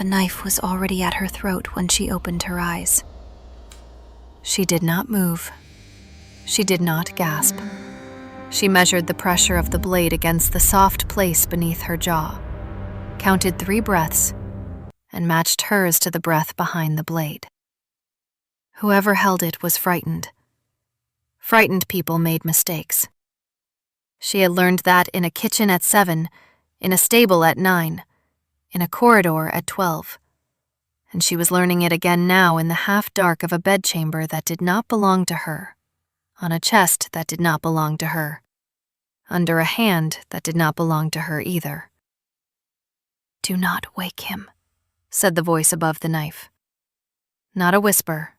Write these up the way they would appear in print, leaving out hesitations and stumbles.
The knife was already at her throat when she opened her eyes. She did not move. She did not gasp. She measured the pressure of the blade against the soft place beneath her jaw, counted 3 breaths, and matched hers to the breath behind the blade. Whoever held it was frightened. Frightened people made mistakes. She had learned that in a kitchen at 7, in a stable at 9, in a corridor at 12, and she was learning it again now in the half-dark of a bedchamber that did not belong to her, on a chest that did not belong to her, under a hand that did not belong to her either. "Do not wake him," said the voice above the knife. Not a whisper,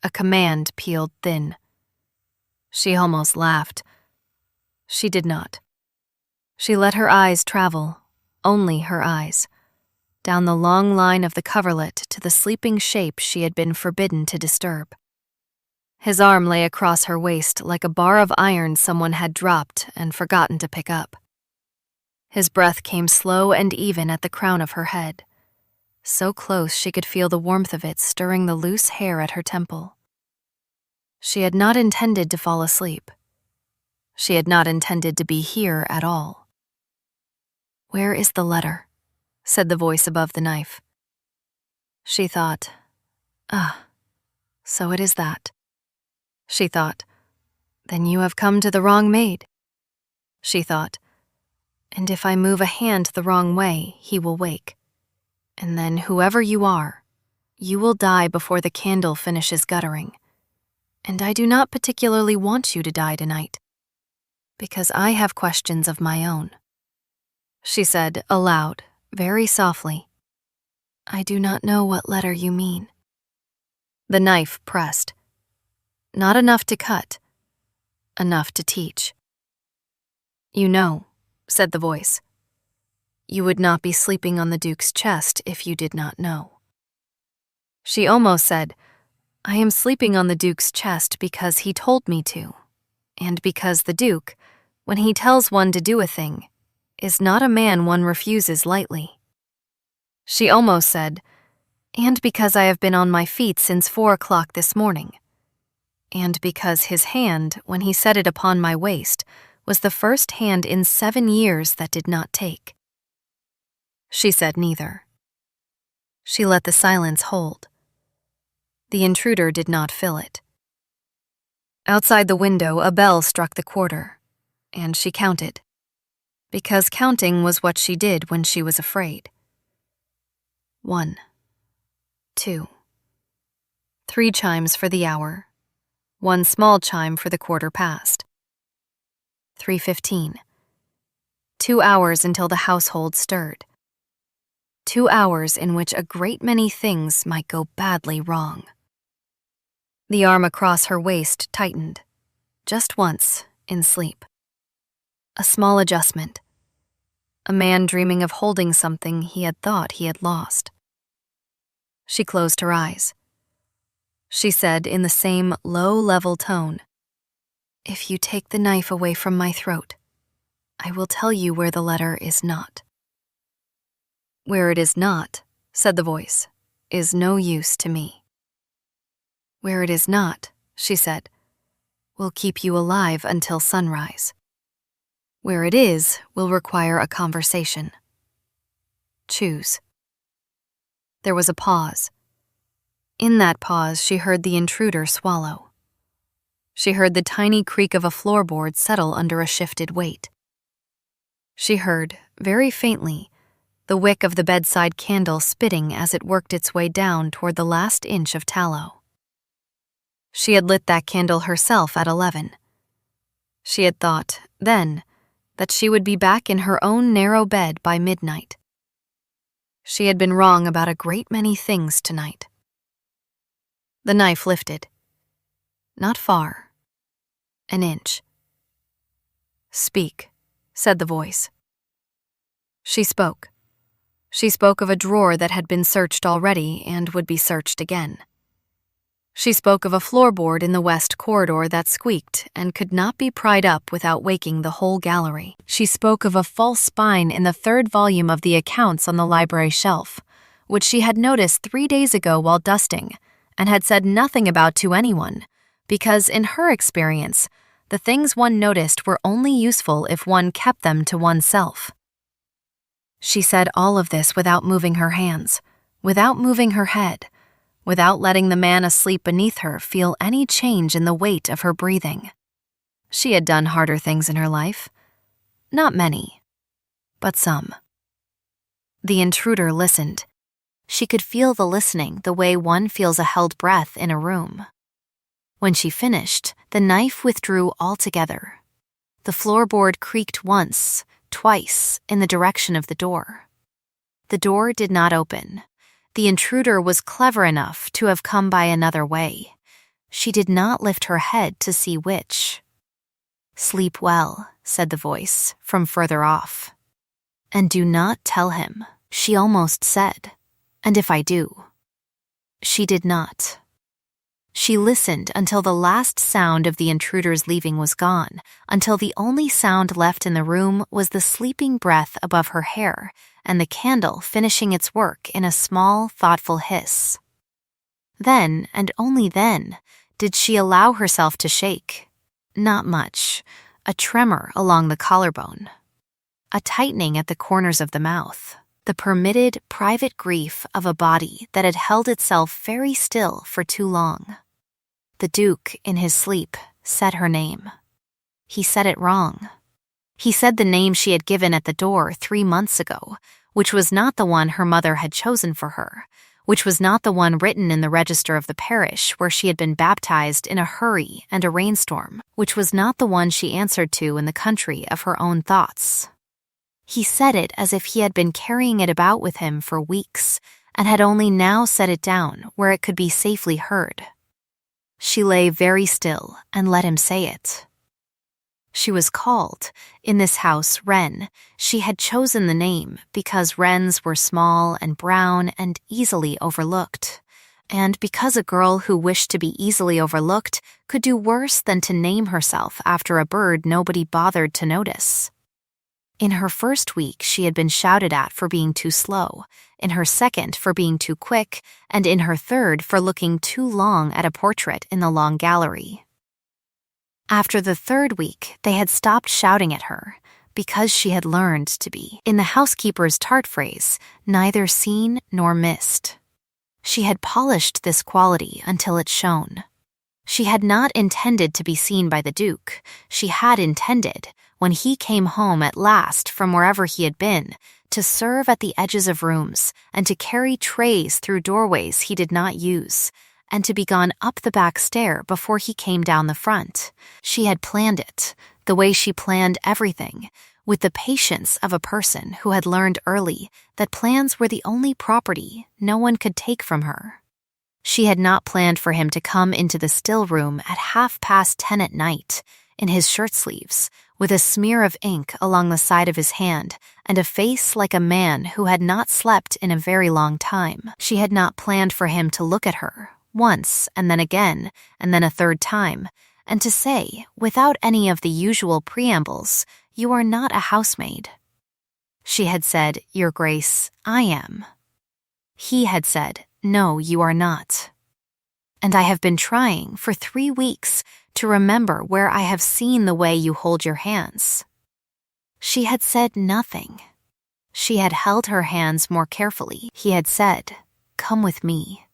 a command peeled thin. She almost laughed. She did not. She let her eyes travel, only her eyes, down the long line of the coverlet to the sleeping shape she had been forbidden to disturb. His arm lay across her waist like a bar of iron someone had dropped and forgotten to pick up. His breath came slow and even at the crown of her head, so close she could feel the warmth of it stirring the loose hair at her temple. She had not intended to fall asleep. She had not intended to be here at all. "Where is the letter?" said the voice above the knife. She thought, so it is that. She thought, then you have come to the wrong maid. She thought, and if I move a hand the wrong way, he will wake. And then whoever you are, you will die before the candle finishes guttering. And I do not particularly want you to die tonight, because I have questions of my own. She said aloud, very softly, "I do not know what letter you mean." The knife pressed. Not enough to cut, enough to teach. "You know," said the voice. "You would not be sleeping on the Duke's chest if you did not know." She almost said, "I am sleeping on the Duke's chest because he told me to, and because the Duke, when he tells one to do a thing, is not a man one refuses lightly." She almost said, "And because I have been on my feet since 4 o'clock this morning, and because his hand, when he set it upon my waist, was the first hand in 7 years that did not take." She said neither. She let the silence hold. The intruder did not fill it. Outside the window, a bell struck the quarter, and she counted, because counting was what she did when she was afraid. 1, 2, 3 chimes for the hour, 1 small chime for the quarter past. 3:15. 2 hours until the household stirred. 2 hours in which a great many things might go badly wrong. The arm across her waist tightened, just once, in sleep. A small adjustment. A man dreaming of holding something he had thought he had lost. She closed her eyes. She said in the same low-level tone, "If you take the knife away from my throat, I will tell you where the letter is not." "Where it is not," said the voice, "is no use to me." "Where it is not," she said, "will keep you alive until sunrise. Where it is will require a conversation. Choose." There was a pause. In that pause, she heard the intruder swallow. She heard the tiny creak of a floorboard settle under a shifted weight. She heard, very faintly, the wick of the bedside candle spitting as it worked its way down toward the last inch of tallow. She had lit that candle herself at 11. She had thought, then, that she would be back in her own narrow bed by midnight. She had been wrong about a great many things tonight. The knife lifted. Not far. An inch. "Speak," said the voice. She spoke. She spoke of a drawer that had been searched already and would be searched again. She spoke of a floorboard in the west corridor that squeaked and could not be pried up without waking the whole gallery. She spoke of a false spine in the 3rd volume of the accounts on the library shelf, which she had noticed 3 days ago while dusting, and had said nothing about to anyone, because in her experience, the things one noticed were only useful if one kept them to oneself. She said all of this without moving her hands, without moving her head, without letting the man asleep beneath her feel any change in the weight of her breathing. She had done harder things in her life. Not many, but some. The intruder listened. She could feel the listening the way one feels a held breath in a room. When she finished, the knife withdrew altogether. The floorboard creaked once, twice, in the direction of the door. The door did not open. The intruder was clever enough to have come by another way. She did not lift her head to see which. "Sleep well," said the voice from further off. "And do not tell him," she almost said. "And if I do." She did not. She listened until the last sound of the intruder's leaving was gone, until the only sound left in the room was the sleeping breath above her hair and the candle finishing its work in a small, thoughtful hiss. Then, and only then, did she allow herself to shake. Not much. A tremor along the collarbone. A tightening at the corners of the mouth. The permitted, private grief of a body that had held itself very still for too long. The Duke, in his sleep, said her name. He said it wrong. He said the name she had given at the door 3 months ago, which was not the one her mother had chosen for her, which was not the one written in the register of the parish where she had been baptized in a hurry and a rainstorm, which was not the one she answered to in the country of her own thoughts. He said it as if he had been carrying it about with him for weeks and had only now set it down where it could be safely heard. She lay very still and let him say it. She was called, in this house, Wren. She had chosen the name because wrens were small and brown and easily overlooked, and because a girl who wished to be easily overlooked could do worse than to name herself after a bird nobody bothered to notice. In her first week, she had been shouted at for being too slow, in her second for being too quick, and in her third for looking too long at a portrait in the long gallery. After the 3rd week, they had stopped shouting at her, because she had learned to be, in the housekeeper's tart phrase, neither seen nor missed. She had polished this quality until it shone. She had not intended to be seen by the Duke. She had intended, when he came home at last from wherever he had been, to serve at the edges of rooms and to carry trays through doorways he did not use, and to be gone up the back stair before he came down the front. She had planned it, the way she planned everything, with the patience of a person who had learned early that plans were the only property no one could take from her. She had not planned for him to come into the still room at 10:30 at night, in his shirt sleeves, with a smear of ink along the side of his hand and a face like a man who had not slept in a very long time. She had not planned for him to look at her, once and then again, and then a 3rd time, and to say, without any of the usual preambles, "You are not a housemaid." She had said, "Your Grace, I am." He had said, "No, you are not." And I have been trying for 3 weeks to remember where I have seen the way you hold your hands. She had said nothing. She had held her hands more carefully. He had said, "Come with me."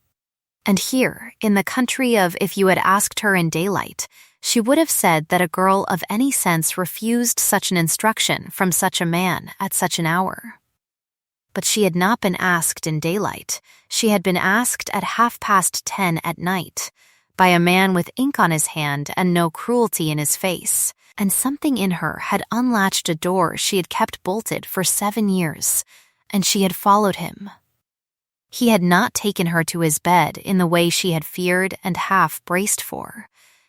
And here, in the country of if you had asked her in daylight, she would have said that a girl of any sense refused such an instruction from such a man at such an hour. But she had not been asked in daylight. She had been asked at 10:30 at night, by a man with ink on his hand and no cruelty in his face, and something in her had unlatched a door she had kept bolted for 7 years, and she had followed him. He had not taken her to his bed in the way she had feared and half braced for.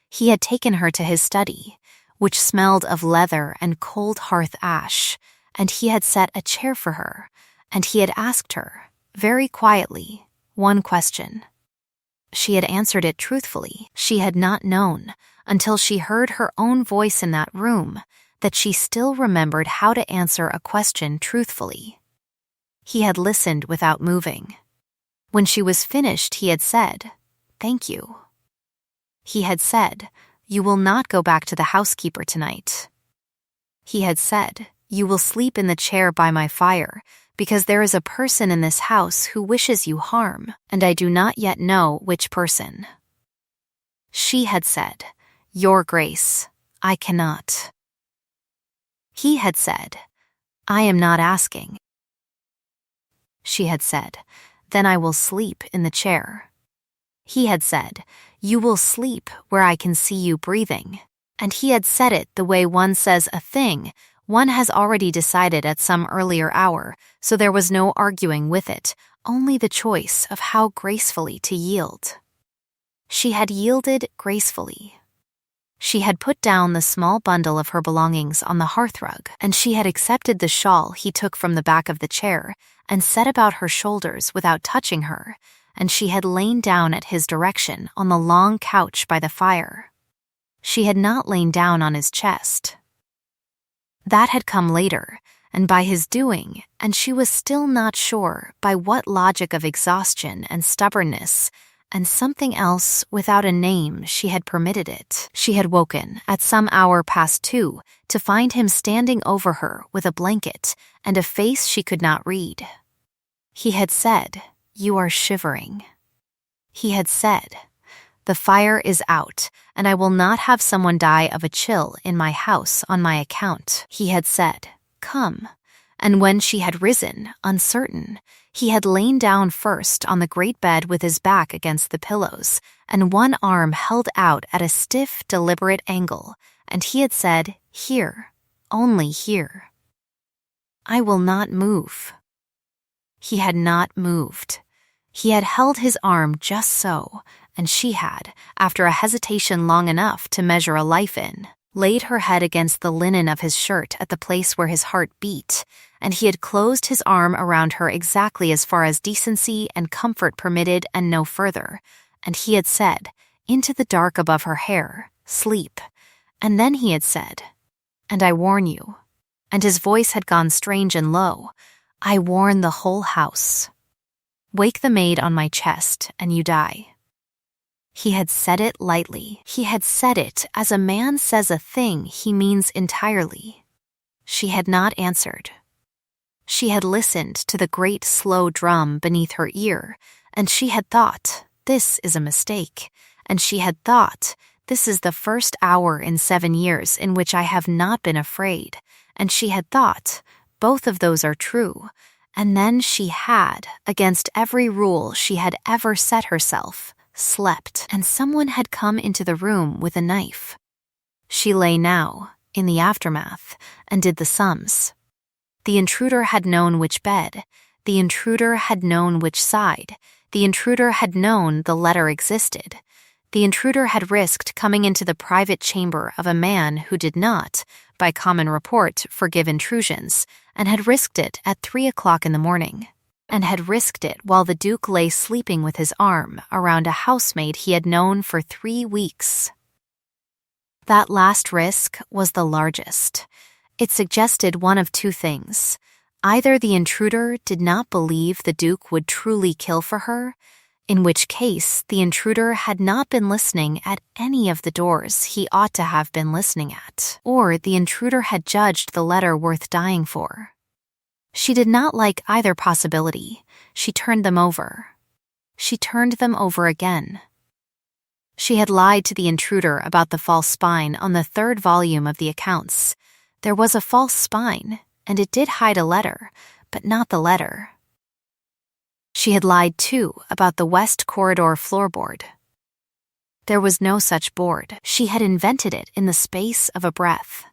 He had taken her to his study, which smelled of leather and cold hearth ash, and he had set a chair for her, and he had asked her, very quietly, one question. She had answered it truthfully. She had not known, until she heard her own voice in that room, that she still remembered how to answer a question truthfully. He had listened without moving. When she was finished, he had said, "Thank you." He had said, "You will not go back to the housekeeper tonight." He had said, "You will sleep in the chair by my fire, because there is a person in this house who wishes you harm, and I do not yet know which person." She had said, "Your Grace, I cannot." He had said, "I am not asking." She had said, "Then I will sleep in the chair." He had said, "You will sleep where I can see you breathing." And he had said it the way one says a thing one has already decided at some earlier hour, so there was no arguing with it, only the choice of how gracefully to yield. She had yielded gracefully. She had put down the small bundle of her belongings on the hearthrug, and she had accepted the shawl he took from the back of the chair and set about her shoulders without touching her, and she had lain down at his direction on the long couch by the fire. She had not lain down on his chest. That had come later, and by his doing, and she was still not sure by what logic of exhaustion and stubbornness and something else without a name she had permitted it. She had woken at some hour past 2 to find him standing over her with a blanket and a face she could not read. He had said, "You are shivering." He had said, "The fire is out, and I will not have someone die of a chill in my house on my account." He had said, "Come." And when she had risen, uncertain, he had lain down first on the great bed with his back against the pillows, and one arm held out at a stiff, deliberate angle, and he had said, "Here, only here." "I will not move." He had not moved. He had held his arm just so, and she had, after a hesitation long enough to measure a life in, laid her head against the linen of his shirt at the place where his heart beat, and he had closed his arm around her exactly as far as decency and comfort permitted and no further, and he had said, into the dark above her hair, "Sleep." And then he had said, "And I warn you," and his voice had gone strange and low, "I warn the whole house. Wake the maid on my chest, and you die." He had said it lightly. He had said it as a man says a thing he means entirely. She had not answered. She had listened to the great slow drum beneath her ear, and she had thought, "This is a mistake," and she had thought, "This is the first hour in 7 years in which I have not been afraid," and she had thought, "Both of those are true," and then she had, against every rule she had ever set herself, slept, and someone had come into the room with a knife. She lay now, in the aftermath, and did the sums. The intruder had known which bed, the intruder had known which side, the intruder had known the letter existed. The intruder had risked coming into the private chamber of a man who did not, by common report, forgive intrusions, and had risked it at 3 o'clock in the morning, and had risked it while the Duke lay sleeping with his arm around a housemaid he had known for 3 weeks. That last risk was the largest. It suggested one of two things. Either the intruder did not believe the Duke would truly kill for her, in which case the intruder had not been listening at any of the doors he ought to have been listening at, or the intruder had judged the letter worth dying for. She did not like either possibility. She turned them over. She turned them over again. She had lied to the intruder about the false spine on the 3rd volume of the accounts. There was a false spine, and it did hide a letter, but not the letter. She had lied, too, about the west corridor floorboard. There was no such board. She had invented it in the space of a breath.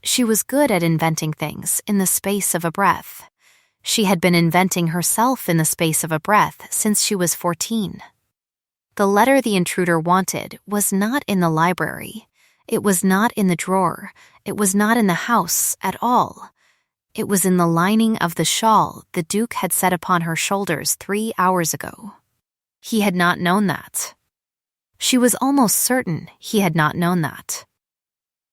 She was good at inventing things in the space of a breath. She had been inventing herself in the space of a breath since she was 14. The letter the intruder wanted was not in the library. It was not in the drawer. It was not in the house at all. It was in the lining of the shawl the Duke had set upon her shoulders 3 hours ago. He had not known that. She was almost certain he had not known that.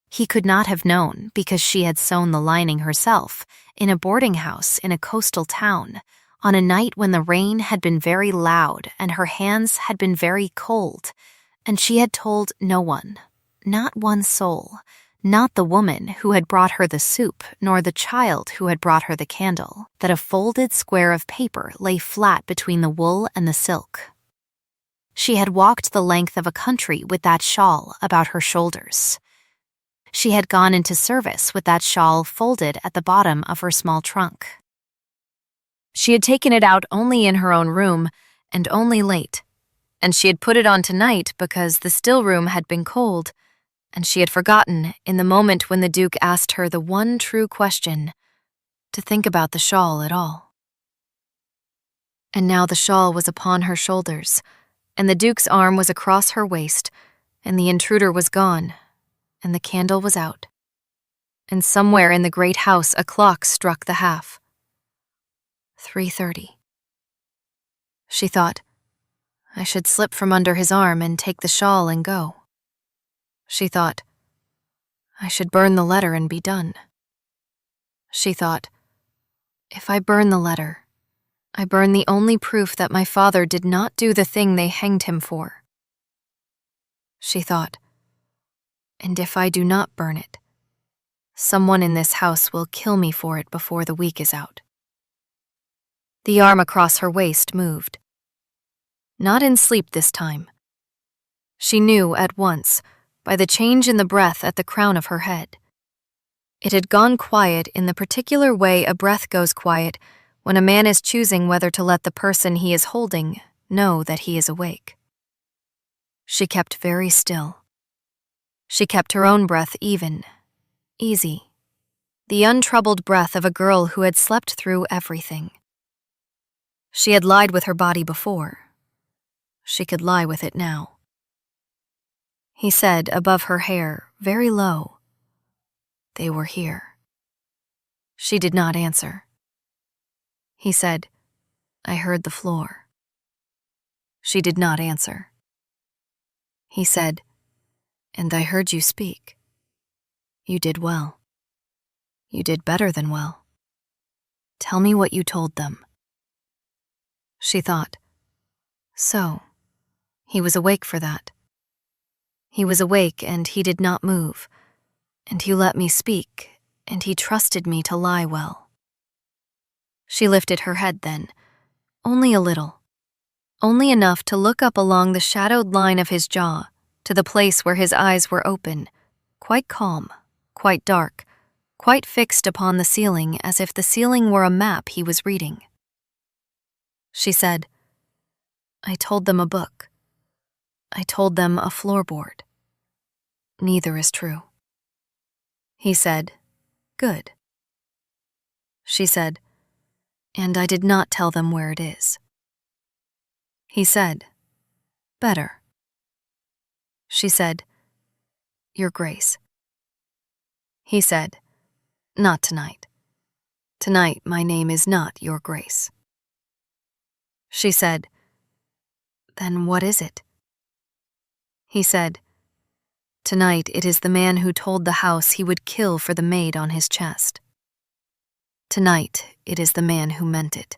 He could not have known because she had sewn the lining herself in a boarding house in a coastal town, on a night when the rain had been very loud and her hands had been very cold, and she had told no one, not one soul, not the woman who had brought her the soup, nor the child who had brought her the candle, that a folded square of paper lay flat between the wool and the silk. She had walked the length of a country with that shawl about her shoulders. She had gone into service with that shawl folded at the bottom of her small trunk. She had taken it out only in her own room, and only late, and she had put it on tonight because the still room had been cold, and she had forgotten, in the moment when the Duke asked her the one true question, to think about the shawl at all. And now the shawl was upon her shoulders, and the Duke's arm was across her waist, and the intruder was gone, and the candle was out. And somewhere in the great house a clock struck the half. 3:30. She thought, I should slip from under his arm and take the shawl and go. She thought, I should burn the letter and be done. She thought, if I burn the letter, I burn the only proof that my father did not do the thing they hanged him for. She thought, and if I do not burn it, someone in this house will kill me for it before the week is out. The arm across her waist moved. Not in sleep this time. She knew at once, by the change in the breath at the crown of her head. It had gone quiet in the particular way a breath goes quiet when a man is choosing whether to let the person he is holding know that he is awake. She kept very still. She kept her own breath even, easy, the untroubled breath of a girl who had slept through everything. She had lied with her body before. She could lie with it now. He said, above her hair, very low, they were here. She did not answer. He said, I heard the floor. She did not answer. He said, and I heard you speak. You did well. You did better than well. Tell me what you told them. She thought, so, he was awake for that. He was awake and he did not move, and he let me speak, and he trusted me to lie well. She lifted her head then, only a little, only enough to look up along the shadowed line of his jaw to the place where his eyes were open, quite calm, quite dark, quite fixed upon the ceiling as if the ceiling were a map he was reading. She said, I told them a book. I told them a floorboard. Neither is true. He said, good. She said, and I did not tell them where it is. He said, better. She said, Your Grace. He said, not tonight. Tonight my name is not Your Grace. She said, then what is it? He said, tonight it is the man who told the house he would kill for the maid on his chest. Tonight it is the man who meant it.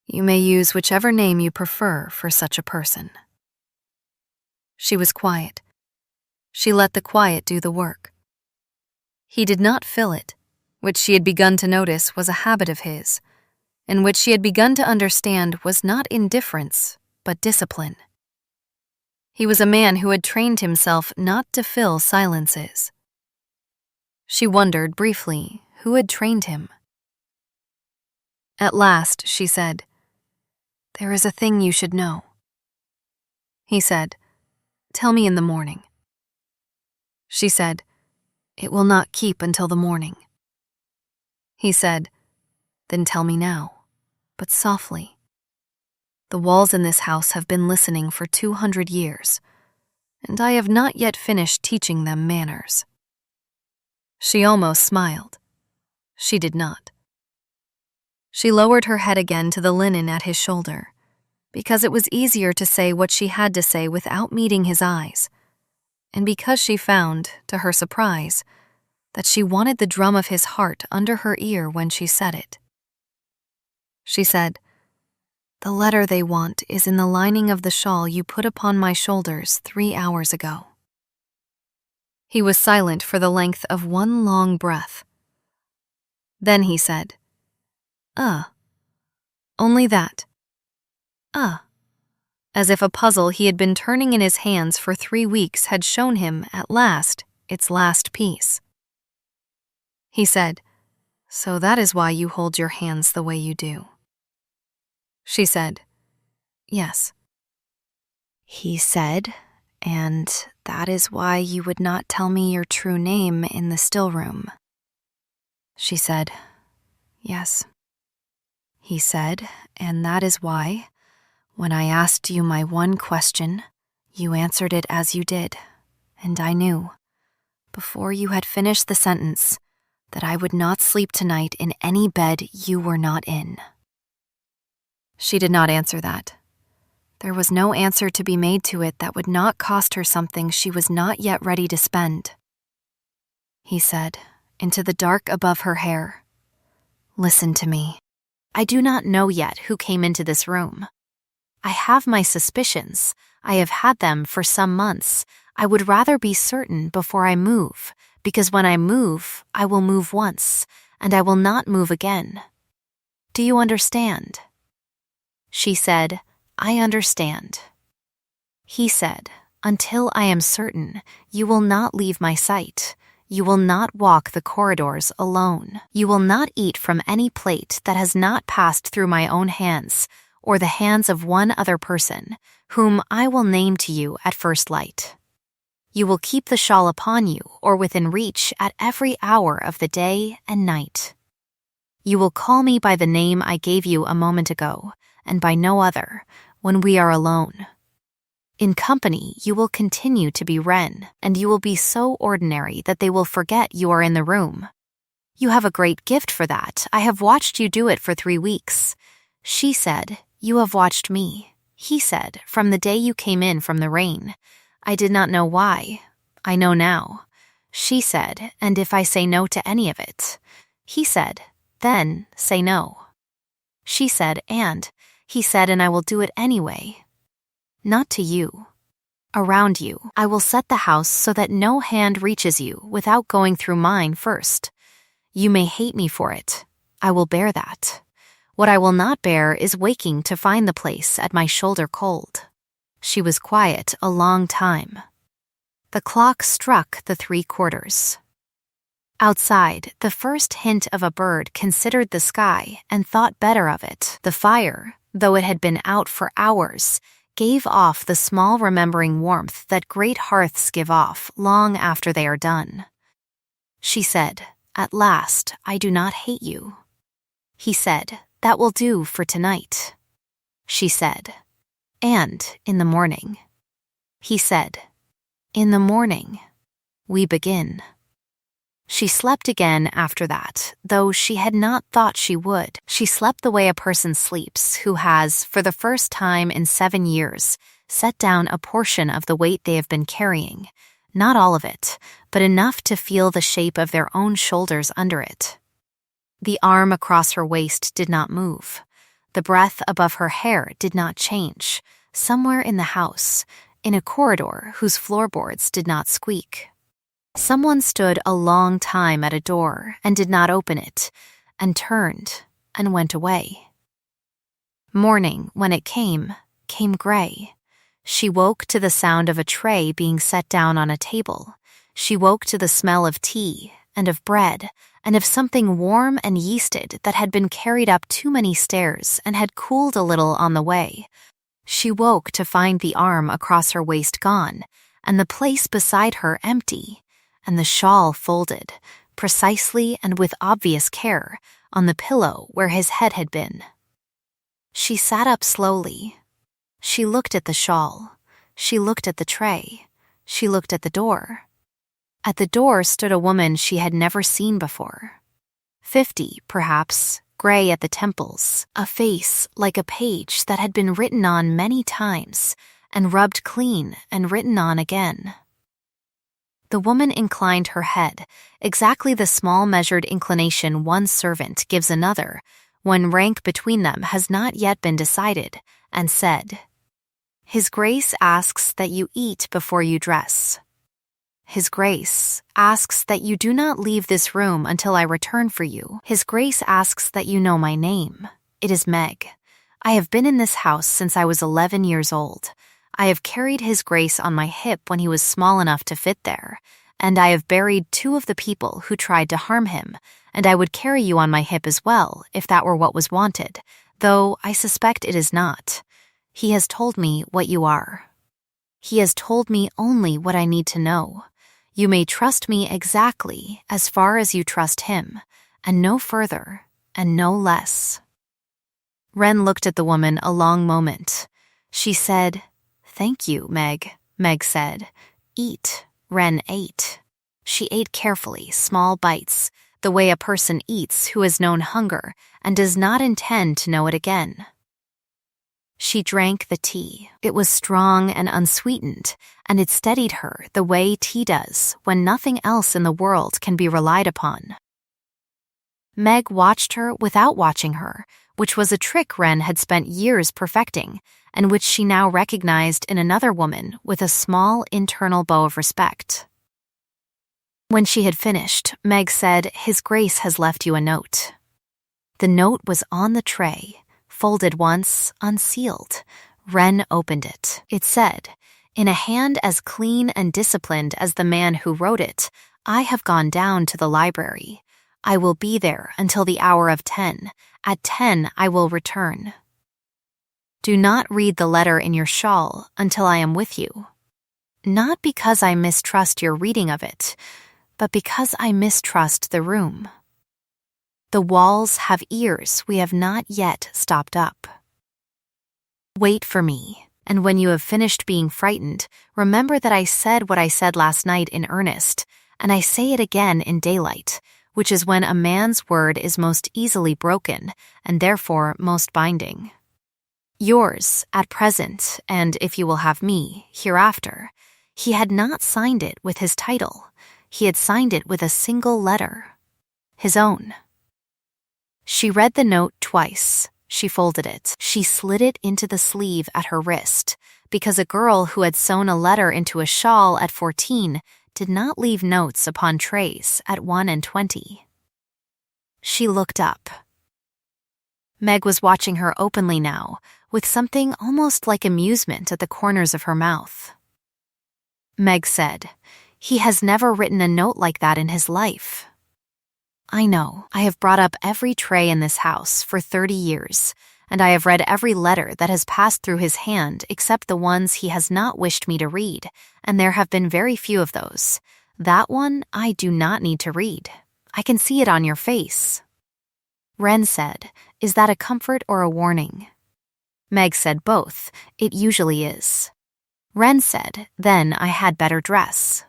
You may use whichever name you prefer for such a person. She was quiet. She let the quiet do the work. He did not fill it, which she had begun to notice was a habit of his, and which she had begun to understand was not indifference, but discipline. He was a man who had trained himself not to fill silences. She wondered briefly who had trained him. At last she said, there is a thing you should know. He said, tell me in the morning. She said, it will not keep until the morning. He said, then tell me now, but softly. The walls in this house have been listening for 200 years, and I have not yet finished teaching them manners. She almost smiled. She did not. She lowered her head again to the linen at his shoulder, because it was easier to say what she had to say without meeting his eyes, and because she found, to her surprise, that she wanted the drum of his heart under her ear when she said it. she said. The letter they want is in the lining of the shawl you put upon my shoulders 3 hours ago. He was silent for the length of one long breath. Then he said, only that. As if a puzzle he had been turning in his hands for 3 weeks had shown him, at last, its last piece. He said, So that is why you hold your hands the way you do. She said, Yes. He said, And that is why you would not tell me your true name in the still room. She said, Yes. He said, And that is why, when I asked you my one question, you answered it as you did, and I knew, before you had finished the sentence, that I would not sleep tonight in any bed you were not in. She did not answer that. There was no answer to be made to it that would not cost her something she was not yet ready to spend. He said, into the dark above her hair, Listen to me. I do not know yet who came into this room. I have my suspicions. I have had them for some months. I would rather be certain before I move, because when I move, I will move once, and I will not move again. Do you understand? She said, I understand. He said, Until I am certain, you will not leave my sight. You will not walk the corridors alone. You will not eat from any plate that has not passed through my own hands, or the hands of one other person, whom I will name to you at first light. You will keep the shawl upon you or within reach at every hour of the day and night. You will call me by the name I gave you a moment ago, and by no other, when we are alone. In company, you will continue to be Wren, and you will be so ordinary that they will forget you are in the room. You have a great gift for that. I have watched you do it for 3 weeks. She said, You have watched me. He said, From the day you came in from the rain. I did not know why. I know now. She said, And if I say no to any of it? He said, Then say no. She said, And he said, And I will do it anyway. Not to you. Around you, I will set the house so that no hand reaches you without going through mine first. You may hate me for it. I will bear that. What I will not bear is waking to find the place at my shoulder cold. She was quiet a long time. The clock struck the 3 quarters. Outside, the first hint of a bird considered the sky and thought better of it. The fire, though it had been out for hours, gave off the small remembering warmth that great hearths give off long after they are done. She said, At last, I do not hate you. He said, That will do for tonight. She said, And in the morning. He said, In the morning, we begin. She slept again after that, though she had not thought she would. She slept the way a person sleeps who has, for the first time in 7 years, set down a portion of the weight they have been carrying, not all of it, but enough to feel the shape of their own shoulders under it. The arm across her waist did not move. The breath above her hair did not change, somewhere in the house, in a corridor whose floorboards did not squeak. Someone stood a long time at a door and did not open it, and turned and went away. Morning, when it came gray. She woke to the sound of a tray being set down on a table. She woke to the smell of tea and of bread and of something warm and yeasted that had been carried up too many stairs and had cooled a little on the way. She woke to find the arm across her waist gone, and the place beside her empty, and the shawl folded, precisely and with obvious care, on the pillow where his head had been. She sat up slowly. She looked at the shawl. She looked at the tray. She looked at the door. At the door stood a woman she had never seen before. 50, perhaps, gray at the temples, a face like a page that had been written on many times, and rubbed clean and written on again. The woman inclined her head, exactly the small measured inclination one servant gives another, when rank between them has not yet been decided, and said, "His Grace asks that you eat before you dress. His Grace asks that you do not leave this room until I return for you. His Grace asks that you know my name. It is Meg. I have been in this house since I was 11 years old. I have carried His Grace on my hip when he was small enough to fit there, and I have buried 2 of the people who tried to harm him, and I would carry you on my hip as well if that were what was wanted, though I suspect it is not. He has told me what you are. He has told me only what I need to know. You may trust me exactly as far as you trust him, and no further and no less." Ren looked at the woman a long moment. She said, "Thank you, Meg." Meg said, "Eat." Ren ate. She ate carefully, small bites, the way a person eats who has known hunger and does not intend to know it again. She drank the tea. It was strong and unsweetened, and it steadied her the way tea does when nothing else in the world can be relied upon. Meg watched her without watching her, which was a trick Ren had spent years perfecting, and which she now recognized in another woman with a small internal bow of respect. When she had finished, Meg said, "His Grace has left you a note." The note was on the tray, folded once, unsealed. Ren opened it. It said, "In a hand as clean and disciplined as the man who wrote it, I have gone down to the library. I will be there until the hour of 10. At 10 I will return. Do not read the letter in your shawl until I am with you. Not because I mistrust your reading of it, but because I mistrust the room. The walls have ears we have not yet stopped up. Wait for me, and when you have finished being frightened, remember that I said what I said last night in earnest, and I say it again in daylight, which is when a man's word is most easily broken, and therefore most binding. Yours, at present, and if you will have me, hereafter, he had not signed it with his title. He had signed it with a single letter. His own. She read the note twice. She folded it. She slid it into the sleeve at her wrist, because a girl who had sewn a letter into a shawl at 14 did not leave notes upon trays at 1 and 20. She looked up. Meg was watching her openly now, with something almost like amusement at the corners of her mouth. Meg said, "He has never written a note like that in his life." "I know. I have brought up every tray in this house for 30 years, and I have read every letter that has passed through his hand except the ones he has not wished me to read, and there have been very few of those. That one I do not need to read. I can see it on your face." Ren said, "Is that a comfort or a warning?" Meg said both. It usually is. Ren said, "Then I had better dress."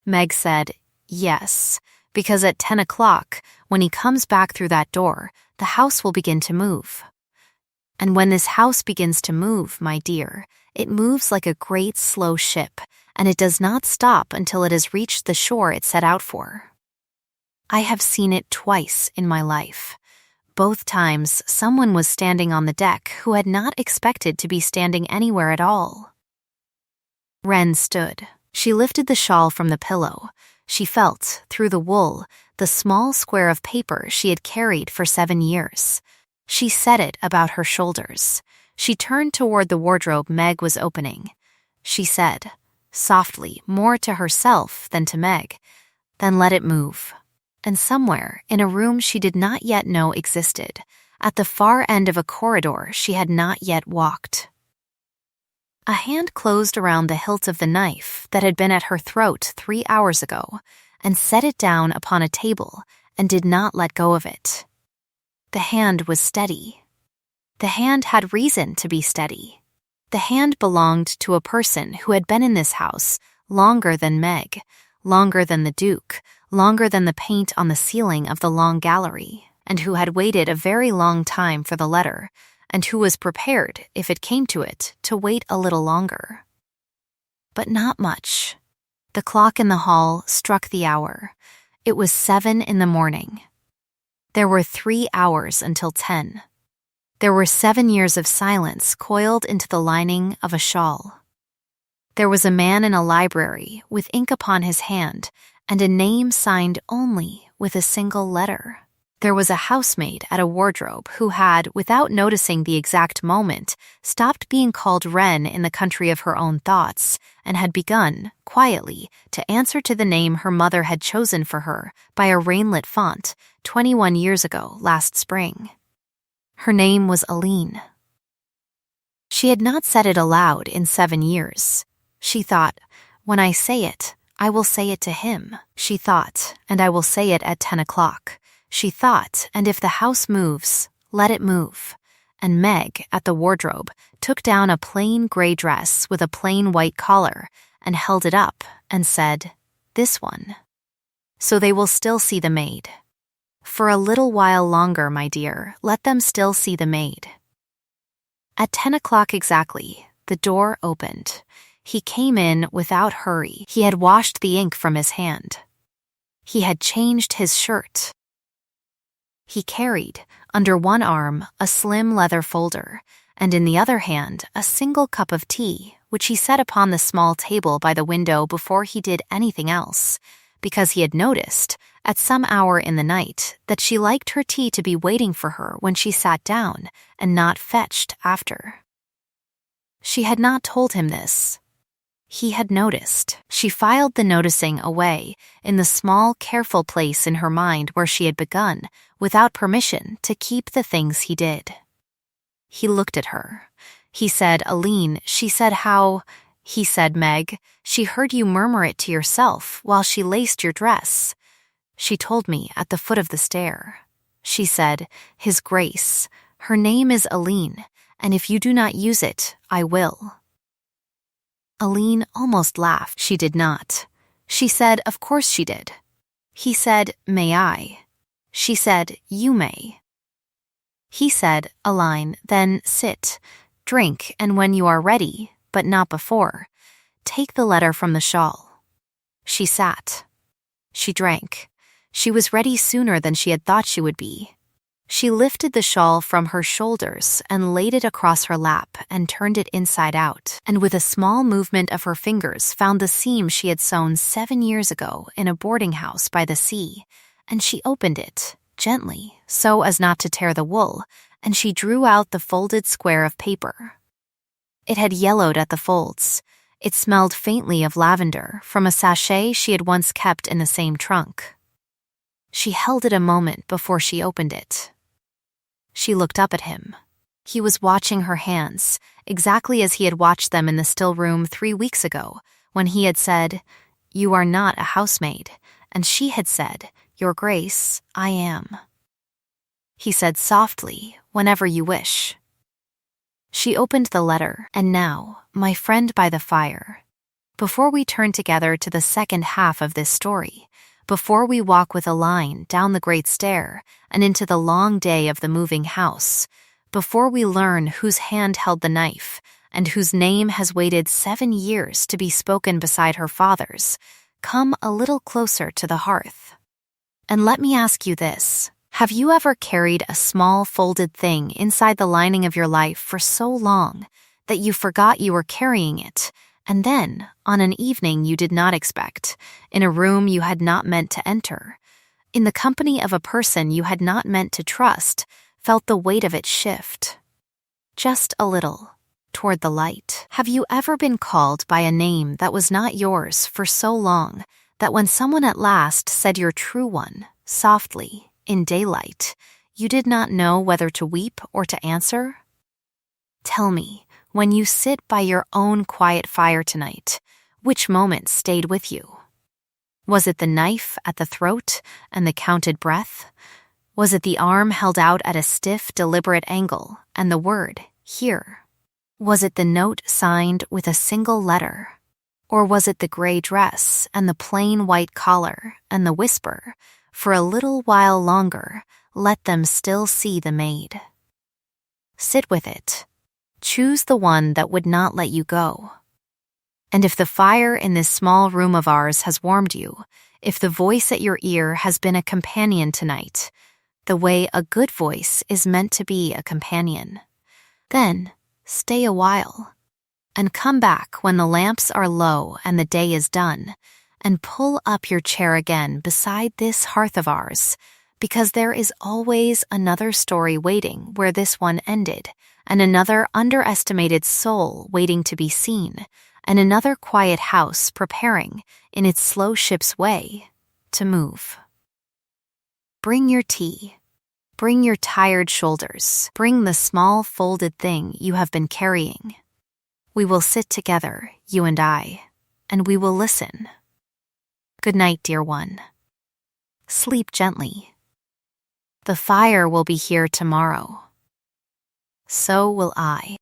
Meg said, "Yes, because at 10 o'clock, when he comes back through that door, the house will begin to move. And when this house begins to move, my dear, it moves like a great slow ship, and it does not stop until it has reached the shore it set out for. I have seen it twice in my life. Both times, someone was standing on the deck who had not expected to be standing anywhere at all." Ren stood. She lifted the shawl from the pillow. She felt, through the wool, the small square of paper she had carried for 7 years. She set it about her shoulders. She turned toward the wardrobe Meg was opening. She said, softly, more to herself than to Meg, "Then let it move." And somewhere, in a room she did not yet know existed, at the far end of a corridor she had not yet walked, a hand closed around the hilt of the knife that had been at her throat 3 hours ago and set it down upon a table and did not let go of it. The hand was steady. The hand had reason to be steady. The hand belonged to a person who had been in this house longer than Meg, longer than the Duke, longer than the paint on the ceiling of the long gallery, and who had waited a very long time for the letter, and who was prepared, if it came to it, to wait a little longer. But not much. The clock in the hall struck the hour. It was 7 in the morning. There were 3 hours until 10. There were 7 years of silence coiled into the lining of a shawl. There was a man in a library with ink upon his hand and a name signed only with a single letter. There was a housemaid at a wardrobe who had, without noticing the exact moment, stopped being called Wren in the country of her own thoughts and had begun, quietly, to answer to the name her mother had chosen for her by a rainlit font 21 years ago last spring. Her name was Elena. She had not said it aloud in 7 years. She thought, when I say it, I will say it to him. She thought, and I will say it at 10 o'clock. She thought, and if the house moves, let it move. And Meg, at the wardrobe, took down a plain gray dress with a plain white collar and held it up and said, "This one." So they will still see the maid. For a little while longer, my dear, let them still see the maid. At 10 o'clock exactly, the door opened. He came in without hurry. He had washed the ink from his hand. He had changed his shirt. He carried, under one arm, a slim leather folder, and in the other hand, a single cup of tea, which he set upon the small table by the window before he did anything else, because he had noticed, at some hour in the night, that she liked her tea to be waiting for her when she sat down, and not fetched after. She had not told him this. He had noticed. She filed the noticing away in the small, careful place in her mind where she had begun, without permission, to keep the things he did. He looked at her. He said, "Aline," she said, "how—" He said, "Meg, she heard you murmur it to yourself while she laced your dress. She told me at the foot of the stair. She said, 'His Grace, her name is Aline, and if you do not use it, I will.'" Aline almost laughed. She did not. She said, "Of course she did." He said, "May I?" She said, "You may." He said, "Aline, then sit, drink, and when you are ready, but not before, take the letter from the shawl." She sat. She drank. She was ready sooner than she had thought she would be. She lifted the shawl from her shoulders and laid it across her lap and turned it inside out, and with a small movement of her fingers found the seam she had sewn 7 years ago in a boarding house by the sea, and she opened it, gently, so as not to tear the wool, and she drew out the folded square of paper. It had yellowed at the folds. It smelled faintly of lavender from a sachet she had once kept in the same trunk. She held it a moment before she opened it. She looked up at him. He was watching her hands, exactly as he had watched them in the still room 3 weeks ago, when he had said, "You are not a housemaid," and she had said, "Your Grace, I am." He said softly, "Whenever you wish." She opened the letter, and now, my friend by the fire, before we turn together to the second half of this story, before we walk with a line down the great stair and into the long day of the moving house, before we learn whose hand held the knife and whose name has waited 7 years to be spoken beside her father's, come a little closer to the hearth. And let me ask you this. Have you ever carried a small folded thing inside the lining of your life for so long that you forgot you were carrying it, and then, on an evening you did not expect, in a room you had not meant to enter, in the company of a person you had not meant to trust, felt the weight of it shift? Just a little, toward the light. Have you ever been called by a name that was not yours for so long that when someone at last said your true one, softly, in daylight, you did not know whether to weep or to answer? Tell me, when you sit by your own quiet fire tonight, which moment stayed with you? Was it the knife at the throat and the counted breath? Was it the arm held out at a stiff, deliberate angle and the word, "Here"? Was it the note signed with a single letter? Or was it the gray dress and the plain white collar and the whisper, "For a little while longer, let them still see the maid"? Sit with it. Choose the one that would not let you go. And if the fire in this small room of ours has warmed you, if the voice at your ear has been a companion tonight, the way a good voice is meant to be a companion. Then, stay a while, and come back when the lamps are low and the day is done, and pull up your chair again beside this hearth of ours, because there is always another story waiting where this one ended, and another underestimated soul waiting to be seen, and another quiet house preparing, in its slow ship's way, to move. Bring your tea. Bring your tired shoulders. Bring the small folded thing you have been carrying. We will sit together, you and I, and we will listen. Good night, dear one. Sleep gently. The fire will be here tomorrow. So will I.